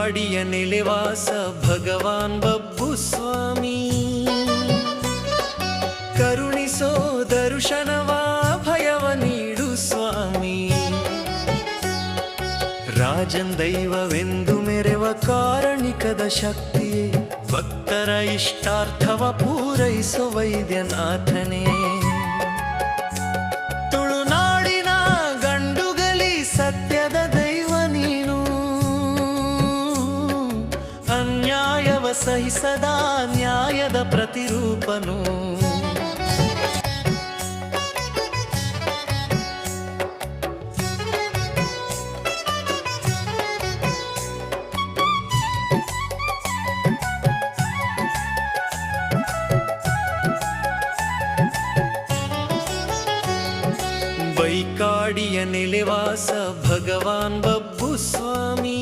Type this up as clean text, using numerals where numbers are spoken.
ಬೈಕಾಡಿಯ ನೆಲೆವಾಸ ಭಗವಾನ್ ಬಬ್ಬು ಸ್ವಾಮಿ ಕರುಣಿಸೋ ದರ್ಶನವ ಭಯವ ನೀಡು ಸ್ವಾಮಿ ರಾಜನ್ ದೈವವೆಂದು ಮೆರೆವ ಕಾರಣಿಕದ ಶಕ್ತಿಯೇ ಭಕ್ತರ ಇಷ್ಟಾರ್ಥವ ಪೂರೈಸೋ ವೈದ್ಯನಾಥನೇ ತುಳುನಾಡಿನ ಗಂಡುಗಲಿ ಸತ್ಯದ ದೈವ ನೀನು ಅನ್ಯಾಯವ ಸಹಿಸದ ನ್ಯಾಯದ ಪ್ರತಿರೂಪನು ಬೈಕಾಡಿಯ ನೆಲೆವಾಸ ಭಗವಾನ್ ಬಬ್ಬು ಸ್ವಾಮಿ